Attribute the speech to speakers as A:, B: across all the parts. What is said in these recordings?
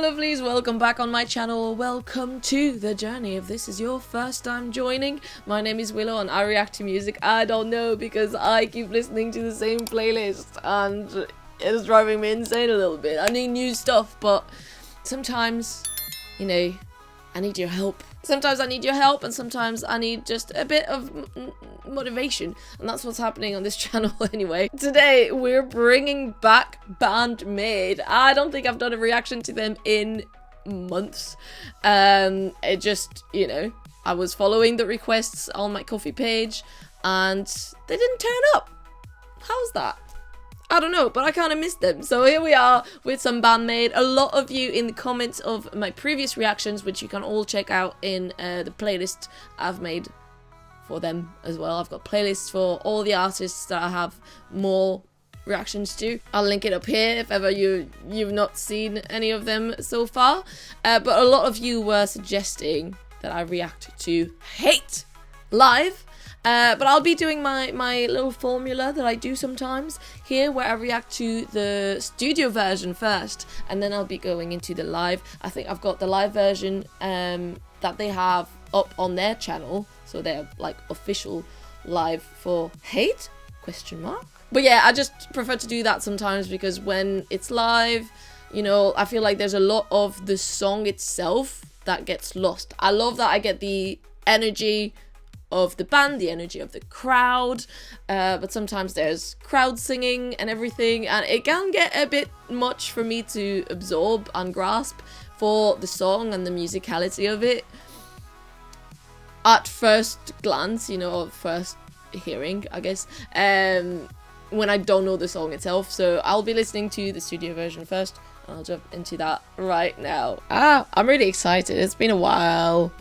A: lovelies, welcome back on my channel. Welcome to the journey. If this is your first time joining, my name is Willow and I react to music. I don't know because I keep listening to the same playlist and it is driving me insane a little bit. I need new stuff, but sometimes, you know, I need your help. Sometimes I need your help and sometimes I need just a bit of motivation, and that's what's happening on this channel anyway. Today we're bringing back BAND-MAID. I don't think I've done a reaction to them in months. It just, you know, I was following the requests on my Ko-fi page and they didn't turn up. How's that? I don't know, but I kind of missed them. So here we are with some BAND-MAID. A lot of you in the comments of my previous reactions, which you can all check out in the playlist I've made for them as well. I've got playlists for all the artists that I have more reactions to. I'll link it up here if ever you've not seen any of them so far. But a lot of you were suggesting that I react to Hate live. But I'll be doing my little formula that I do sometimes here, where I react to the studio version first, and then I'll be going into the live. I think I've got the live version that they have up on their channel, so they're like official live for Hate ? But yeah, I just prefer to do that sometimes because when it's live, you know, I feel like there's a lot of the song itself that gets lost. I love that I get the energy of the band, the energy of the crowd, but sometimes there's crowd singing and everything, and it can get a bit much for me to absorb and grasp for the song and the musicality of it at first glance, you know, or first hearing, I guess, when I don't know the song itself. So I'll be listening to the studio version first, and I'll jump into that right now. I'm really excited. It's been a while.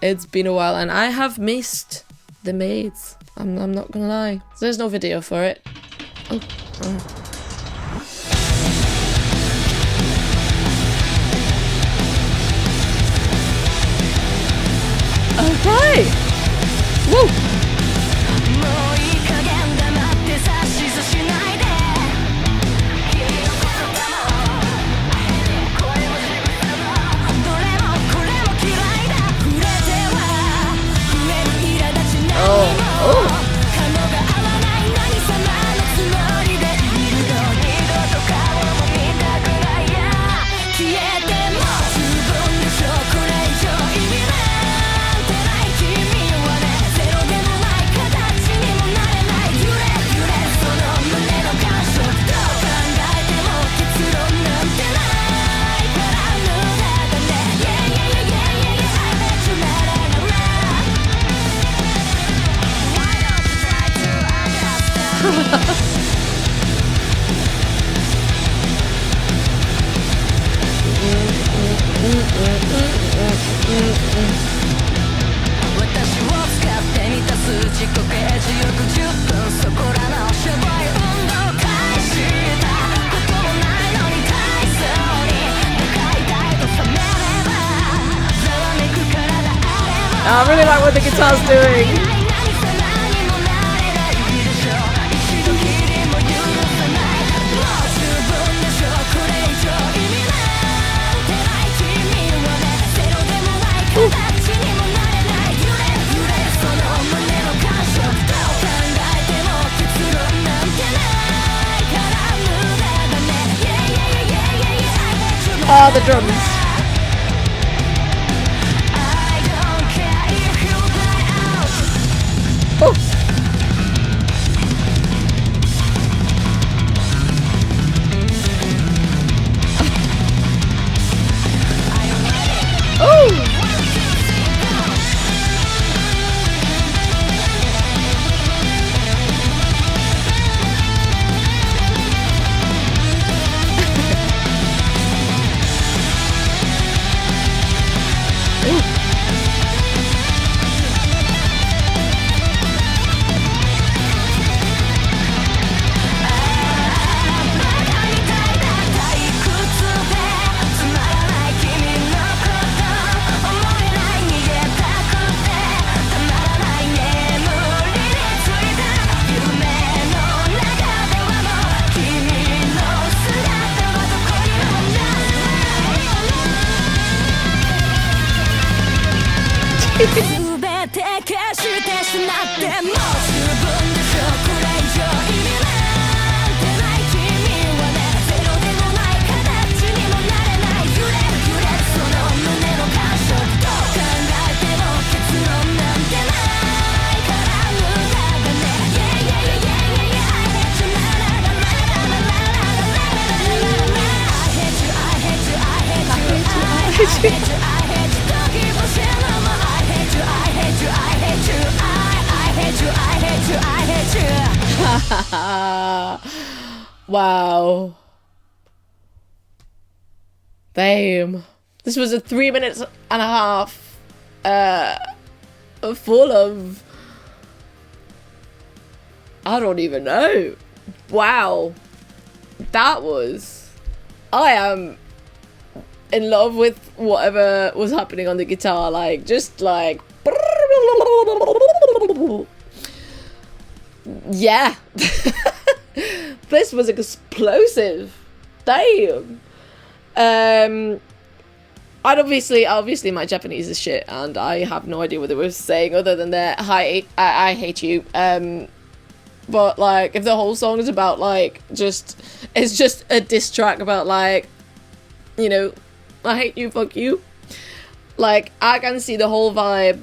A: It's been a while and I have missed the maids. I'm not gonna lie. So there's no video for it. Oh. Okay. Woo. I really like what the guitar's doing. Oh, the drums. Oh. Oh. Wow. Damn. This was a 3 minutes and a half full of, I don't even know. Wow. That was, I am in love with whatever was happening on the guitar, like just like yeah. This was explosive. Damn. And obviously my Japanese is shit and I have no idea what they were saying other than their hi, I hate you. But like if the whole song is about like it's just a diss track about like, you know, I hate you, fuck you. Like I can see the whole vibe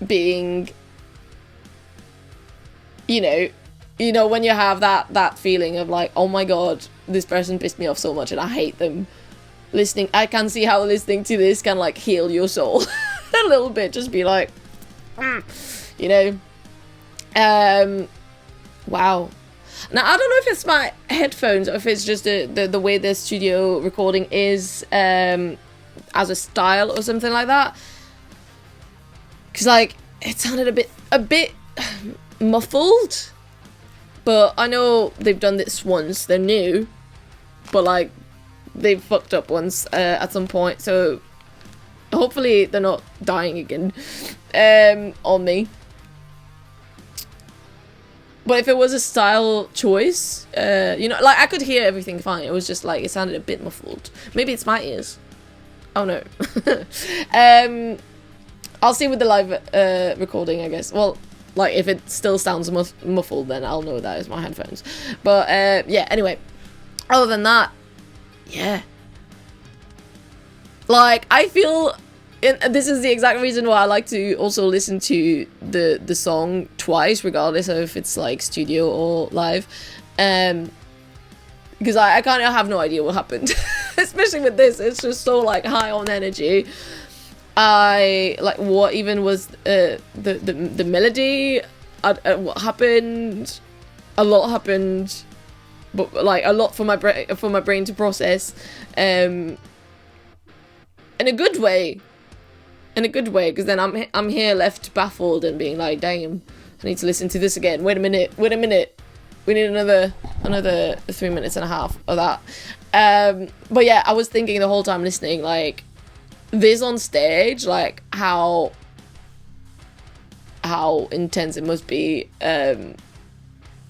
A: being, you know when you have that feeling of like, oh my god, this person pissed me off so much and I hate them. I can see how listening to this can like heal your soul a little bit. Just be like, you know. Wow. Now I don't know if it's my headphones or if it's just the way the studio recording is as a style or something like that. Cause like it sounded a bit muffled. But I know they've done this once. They're new, but like they've fucked up once at some point. So hopefully they're not dying again on me. But if it was a style choice, you know, like I could hear everything fine. It was just like it sounded a bit muffled. Maybe it's my ears. Oh no. I'll see with the live recording, I guess. Well, like if it still sounds muffled, then I'll know that is my headphones. But yeah. Anyway, other than that, yeah. Like I feel. This is the exact reason why I like to also listen to the song twice, regardless of if it's like studio or live, because I kind of have no idea what happened, especially with this. It's just so like high on energy. I like what even was the melody. What happened? A lot happened, but like a lot for my brain to process, in a good way. In a good way, because then I'm here left baffled and being like, damn, I need to listen to this again. Wait a minute. We need another 3 minutes and a half of that. But yeah, I was thinking the whole time listening, like this on stage, like how intense it must be,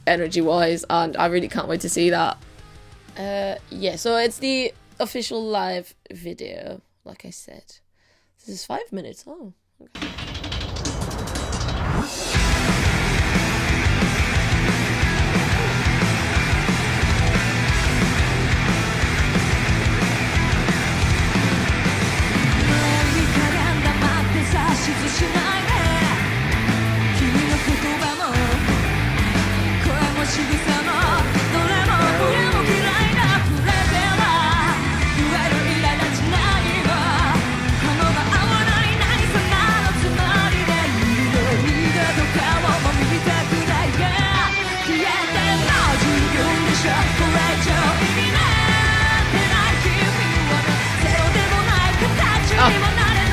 A: energy wise, and I really can't wait to see that. Yeah, so it's the official live video, like I said. This is 5 minutes. Oh, okay.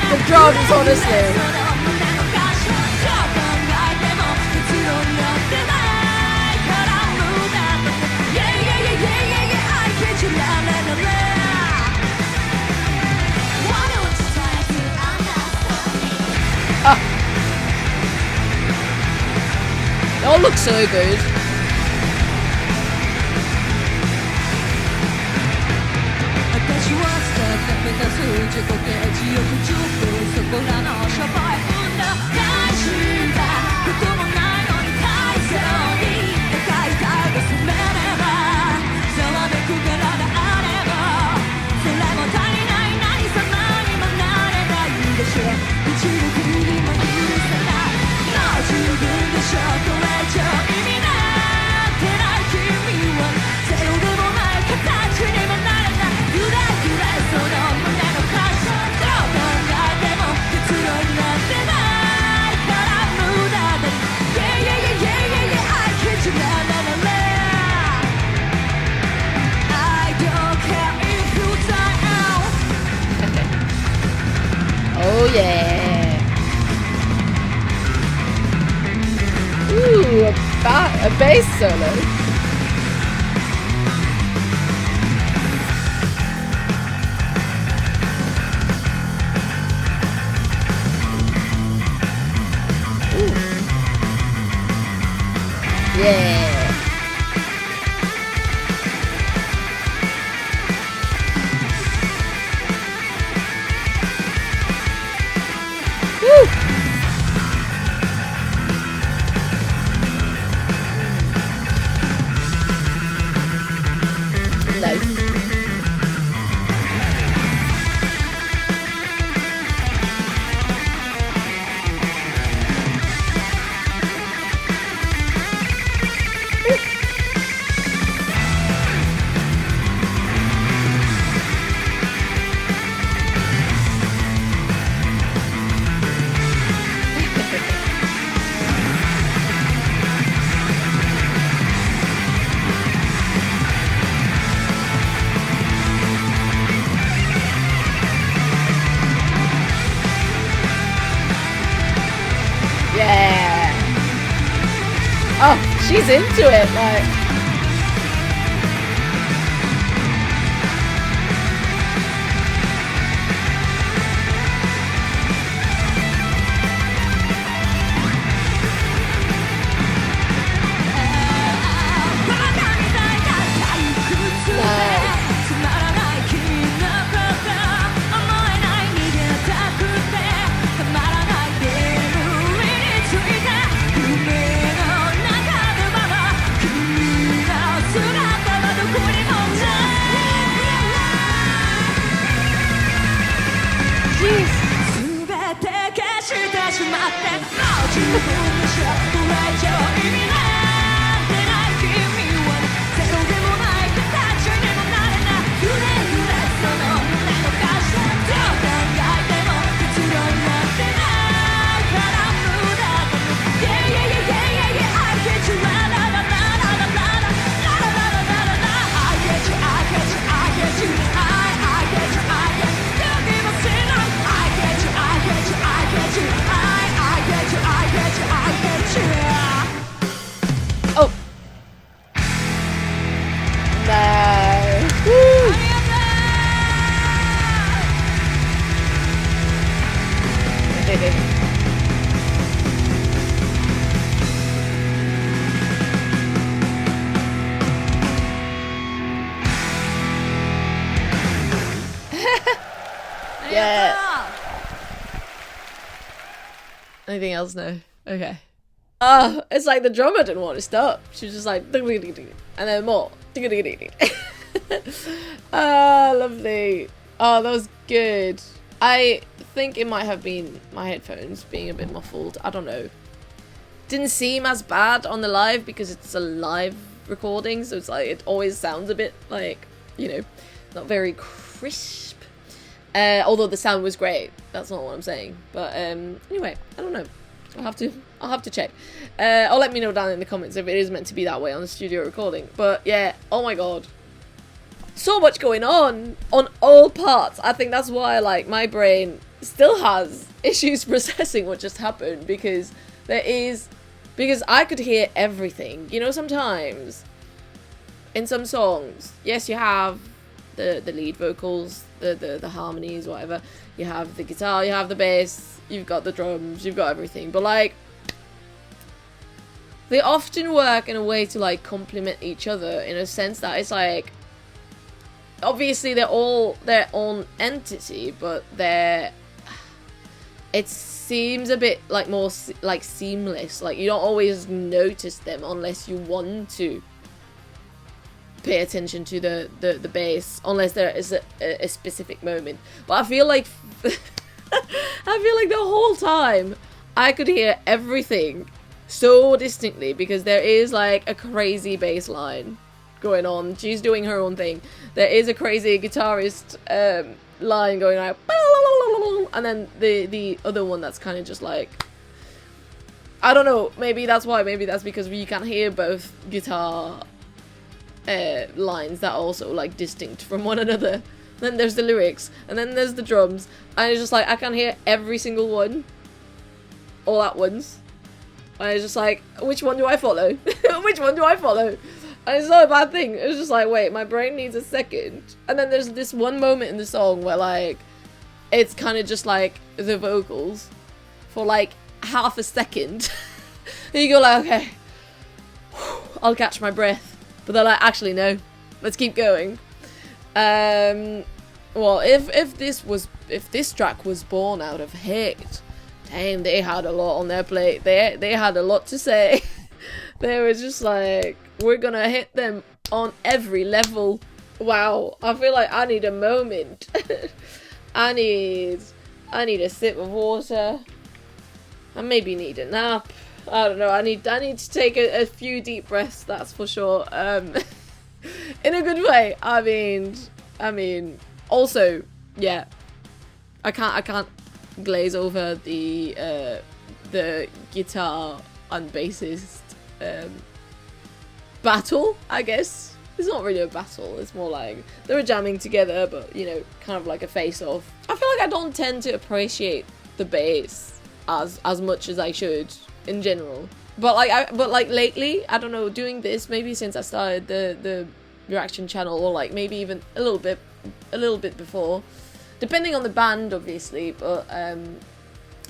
A: The drums, honestly. They all look so good. bass solo. Yeah. Woo. Nice. Yeah. Oh, she's into it, like. Oh. No. Woo. Yeah. Anything else? No. Okay. Oh, it's like the drummer didn't want to stop. She was just like, and then more. Ah, lovely. Oh, that was good. I think it might have been my headphones being a bit muffled. I don't know. Didn't seem as bad on the live because it's a live recording, so it's like it always sounds a bit like, you know, not very crisp. Although the sound was great. That's not what I'm saying. But anyway, I don't know. I'll have to check. Or let me know down in the comments if it is meant to be that way on the studio recording. But yeah, oh my god. So much going on all parts. I think that's why, like, my brain still has issues processing what just happened, because I could hear everything. You know, sometimes in some songs, yes, you have the lead vocals, the harmonies, whatever. You have the guitar, you have the bass, you've got the drums, you've got everything. But like, they often work in a way to like complement each other, in a sense that it's like, obviously they're all their own entity, but it seems a bit like more like seamless. Like, you don't always notice them unless you want to pay attention to the bass, unless there is a specific moment. But I feel like the whole time I could hear everything so distinctly, because there is like a crazy bass line going on. She's doing her own thing. There is a crazy guitarist line going like, and then the other one that's kind of just like, I don't know, maybe that's why, maybe that's because we can hear both guitar lines that are also like distinct from one another. Then there's the lyrics, and then there's the drums, and it's just like I can hear every single one all at once. And it's just like, which one do I follow? Which one do I follow? And it's not a bad thing. It was just like, wait, my brain needs a second. And then there's this one moment in the song where like, it's kind of just like the vocals for like half a second. And you go like, okay, I'll catch my breath. But they're like, actually no, let's keep going. Well, if this track was born out of hate, damn, they had a lot on their plate. They had a lot to say. They were just like, we're gonna hit them on every level. Wow, I feel like I need a moment. I need a sip of water. I maybe need a nap. I don't know. I need to take a few deep breaths. That's for sure. In a good way. I mean. Also, yeah. I can't glaze over the guitar and bassist battle, I guess. It's not really a battle, it's more like they were jamming together, but you know, kind of like a face-off. I feel like I don't tend to appreciate the bass as much as I should in general. But like lately, I don't know, doing this, maybe since I started the reaction channel, or like maybe even a little bit before, depending on the band obviously, but I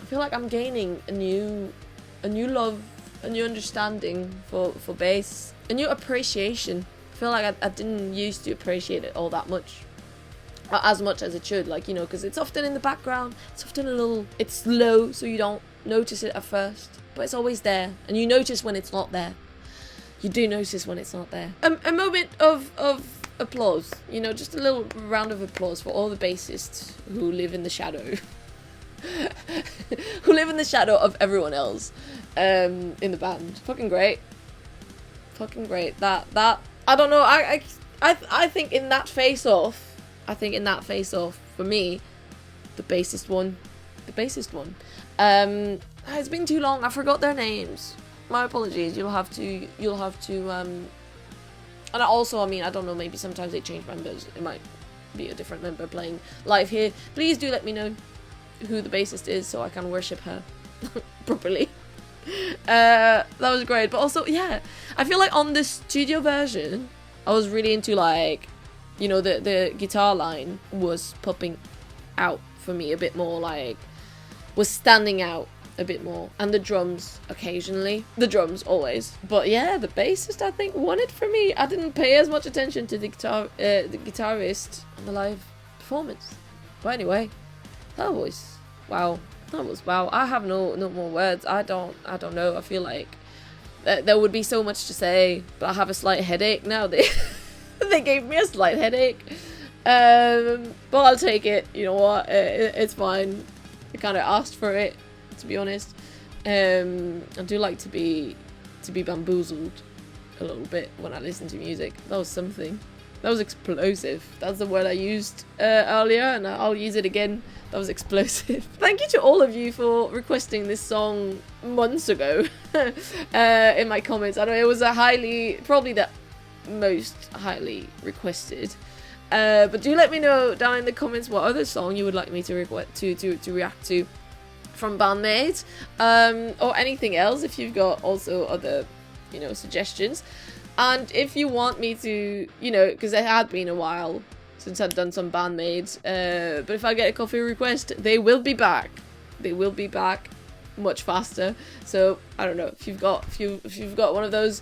A: feel like I'm gaining a new love, a new understanding for bass, a new appreciation. I feel like I didn't used to appreciate it all that much, as much as it should, like, you know, because it's often in the background, it's often it's slow, so you don't notice it at first, but it's always there, and you notice when it's not there. You do notice when it's not there. A moment of applause, you know, just a little round of applause for all the bassists who live in the shadow. Who live in the shadow of everyone else in the band. Fucking great. That I don't know, I think in that face-off, for me, the bassist won. It's been too long, I forgot their names. My apologies, you'll have to, and also, I mean, I don't know, maybe sometimes they change members, it might be a different member playing live here. Please do let me know who the bassist is so I can worship her properly. That was great, but also, yeah, I feel like on the studio version, I was really into, like, you know, the guitar line was popping out for me a bit more, like, was standing out a bit more, and the drums occasionally, the drums always, but yeah, the bassist I think won it for me. I didn't pay as much attention to the guitarist on the live performance, but anyway, that was wow. I have no more words. I don't know. I feel like there would be so much to say, but I have a slight headache now. They gave me a slight headache, but I'll take it. You know what? It's fine. I kind of asked for it, to be honest. I do like to be bamboozled a little bit when I listen to music. That was something. That was explosive. That's the word I used earlier, and I'll use it again. That was explosive. Thank you to all of you for requesting this song months ago in my comments. I know it was probably the most highly requested. But do let me know down in the comments what other song you would like me to react to from BAND-MAID, or anything else if you've got also other, you know, suggestions. And if you want me to, you know, because it had been a while since I'd done some BAND-MAID, but if I get a coffee request, they will be back. They will be back much faster. So I don't know if you've got one of those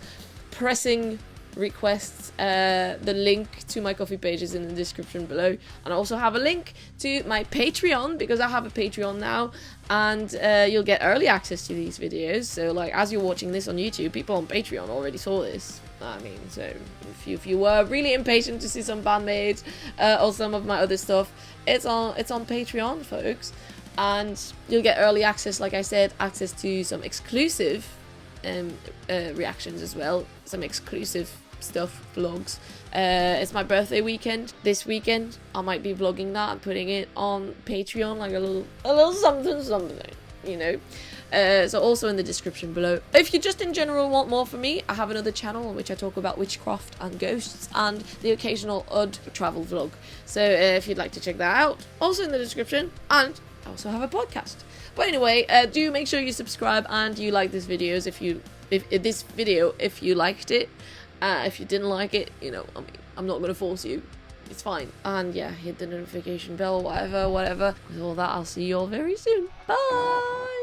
A: pressing requests, the link to my coffee page is in the description below, and I also have a link to my Patreon, because I have a Patreon now, and you'll get early access to these videos. So like, as you're watching this on YouTube, people on Patreon already saw this. I mean, so if you were really impatient to see some BAND-MAID or some of my other stuff, it's on Patreon, folks, and you'll get early access, like I said, access to some exclusive reactions as well, some exclusive stuff, vlogs. It's my birthday weekend this weekend. I might be vlogging that and putting it on Patreon, like a little something, you know. So also in the description below. If you just in general want more from me, I have another channel in which I talk about witchcraft and ghosts and the occasional odd travel vlog. So if you'd like to check that out, also in the description. And I also have a podcast. But anyway, do make sure you subscribe and you like these videos if if this video, if you liked it. If you didn't like it, you know, I mean, I'm not gonna force you. It's fine. And yeah, hit the notification bell, whatever. With all that, I'll see you all very soon. Bye!